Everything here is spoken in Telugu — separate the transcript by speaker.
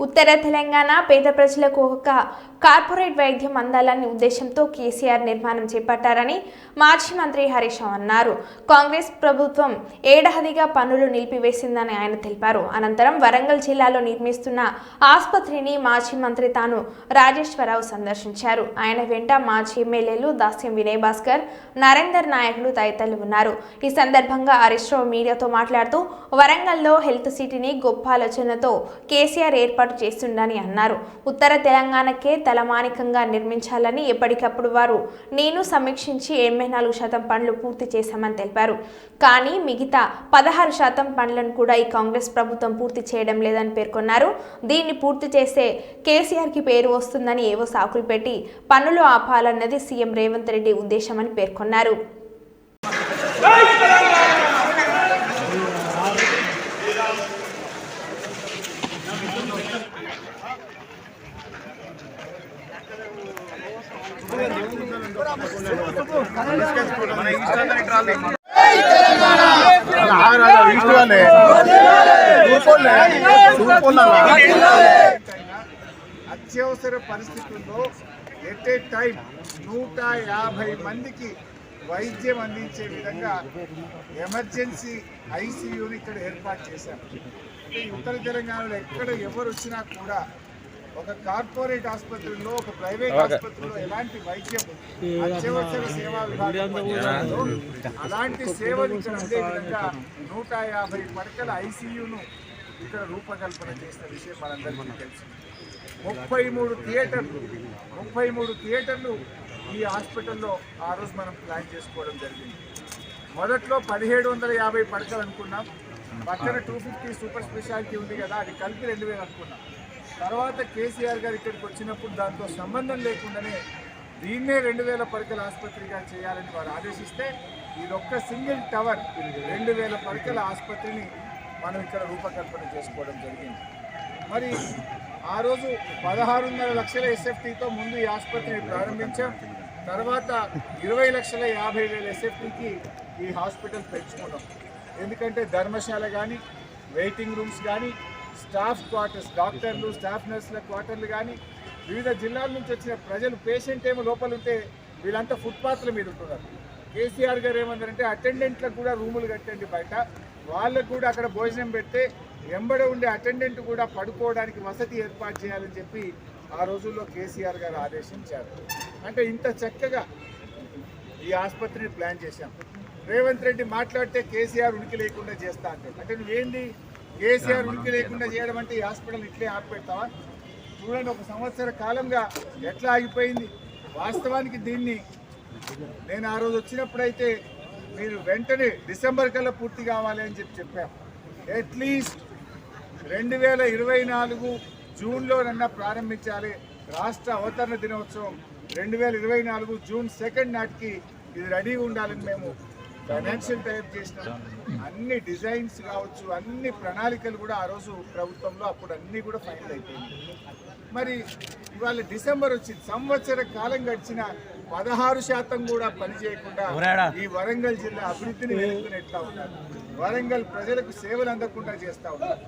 Speaker 1: ఉత్తర తెలంగాణ పేద ప్రజలకు ఒక కార్పొరేట్ వైద్యం అందాలనే ఉద్దేశంతో కేసీఆర్ నిర్మాణం చేపట్టారని మాజీ మంత్రి హరీష్ రావు అన్నారు. కాంగ్రెస్ ప్రభుత్వం ఏడాదిగా పనులు నిలిపివేసిందని ఆయన తెలిపారు. అనంతరం వరంగల్ జిల్లాలో నిర్మిస్తున్న ఆసుపత్రిని మాజీ మంత్రి తాను రాజేశ్వరరావు సందర్శించారు. ఆయన వెంట మాజీ ఎమ్మెల్యేలు దాస్యం వినయ్ భాస్కర్, నరేందర్ నాయకులు తదితరులు ఉన్నారు. ఈ సందర్భంగా హరీష్ రావు మీడియాతో మాట్లాడుతూ వరంగల్లో హెల్త్ సిటీని గొప్ప ఆలోచనతో కేసీఆర్ ఏర్పాటు చేస్తుందని అన్నారు. ఉత్తర తెలంగాణకే తలమానికంగా నిర్మించాలని ఎప్పటికప్పుడు వారు నేను సమీక్షించి 84% పనులు పూర్తి చేశామని తెలిపారు. కానీ మిగతా 16% పనులను కూడా ఈ కాంగ్రెస్ ప్రభుత్వం పూర్తి చేయడం లేదని పేర్కొన్నారు. దీన్ని పూర్తి చేస్తే కేసీఆర్కి పేరు వస్తుందని ఏవో సాకులు పెట్టి పనులు ఆపాలన్నది సీఎం రేవంత్ రెడ్డి ఉద్దేశమని పేర్కొన్నారు.
Speaker 2: అత్యవసర పరిస్థితుల్లో ఎట్ ఏ టైం 150 మందికి వైద్యం అందించే విధంగా ఎమర్జెన్సీ ఐసీయూని ఇక్కడ ఏర్పాటు చేశారు. అంటే ఉత్తర తెలంగాణలో ఎక్కడ ఎవరు వచ్చినా కూడా ఒక కార్పొరేట్ ఆసుపత్రిలో, ఒక ప్రైవేట్ ఆసుపత్రిలో ఎలాంటి వైద్యం అత్యవసర సేవా విభాగంలో అలాంటి సేవలు ఇక్కడ అందే విధంగా 150 పడకల ఐసీయూను ఇక్కడ రూపకల్పన చేసిన విషయం మనందరికీ తెలుసు. 33 థియేటర్లు ఈ హాస్పిటల్లో ఆ రోజు మనం ప్లాన్ చేసుకోవడం జరిగింది. మొదట్లో 1750 పడకలు అనుకున్నాం. పక్కన 250 సూపర్ స్పెషాలిటీ ఉంది కదా, అది కలిపి 2000 అనుకున్నాం. తర్వాత కేసీఆర్ గారు ఇక్కడికి వచ్చినప్పుడు దాంతో సంబంధం లేకుండానే దీన్నే 2000 పడకల ఆసుపత్రిగా చేయాలని వారు ఆదేశిస్తే ఇదొక్క సింగిల్ టవర్ 2000 పడకల ఆసుపత్రిని మనం ఇక్కడ రూపకల్పన చేసుకోవడం జరిగింది. మరి ఆ రోజు 16.5 లక్షల ఎస్ఎఫ్టీతో ముందు ఈ ఆసుపత్రిని ప్రారంభించాం. తర్వాత 20,50,000 ఎస్ఎఫ్టీకి ఈ హాస్పిటల్ పెంచుకున్నాం. ఎందుకంటే ధర్మశాల కానీ, వెయిటింగ్ రూమ్స్ కానీ, స్టాఫ్ క్వార్టర్స్, డాక్టర్లు, స్టాఫ్ నర్సుల క్వార్టర్లు కానీ, వివిధ జిల్లాల నుంచి వచ్చిన ప్రజలు, పేషెంట్ ఏమో లోపల ఉంటే వీళ్ళంతా ఫుట్పాత్ల మీద ఉంటున్నారు. కేసీఆర్ గారు ఏమన్నారంటే అటెండెంట్లకు కూడా రూములు కట్టండి బయట, వాళ్ళకు కూడా అక్కడ భోజనం పెడితే ఎంబడ ఉండే అటెండెంట్ కూడా పడుకోవడానికి వసతి ఏర్పాటు చేయాలని చెప్పి ఆ రోజుల్లో కేసీఆర్ గారు ఆదేశించారు. అంటే ఇంత చక్కగా ఈ ఆసుపత్రిని ప్లాన్ చేశాం. రేవంత్ రెడ్డి మాట్లాడితే కేసీఆర్ ఉనికి లేకుండా చేస్తా అంటే నువ్వేంది కేసీఆర్ ఉనికి లేకుండా చేయడం అంటే ఈ హాస్పిటల్ ఇట్లే ఆపిపెడతావా? చూడండి, 1 సంవత్సర కాలంగా ఎట్లా ఆగిపోయింది. వాస్తవానికి దీన్ని నేను ఆ రోజు వచ్చినప్పుడైతే మీరు వెంటనే డిసెంబర్ కల్లా పూర్తి కావాలి అని చెప్పాం. అట్లీస్ట్ 2024 జూన్లోనన్నా ప్రారంభించాలి. రాష్ట్ర అవతరణ దినోత్సవం 2024 జూన్ 2 నాటికి ఇది రెడీగా ఉండాలని మేము ఫైనాన్షియల్ టైప్ చేసినాం. అన్ని డిజైన్స్ కావచ్చు, అన్ని ప్రణాళికలు కూడా ఆ రోజు ప్రభుత్వంలో అప్పుడు అన్నీ కూడా ఫైనల్ అయిపోయింది. మరి ఇవాళ డిసెంబర్ వచ్చింది, సంవత్సర కాలం గడిచిన 16% కూడా పనిచేయకుండా ఈ వరంగల్ జిల్లా అభివృద్ధిని వెనుకుని ఎట్లా ఉన్నారు, వరంగల్ ప్రజలకు సేవలు అందకుండా చేస్తూ ఉన్నారు.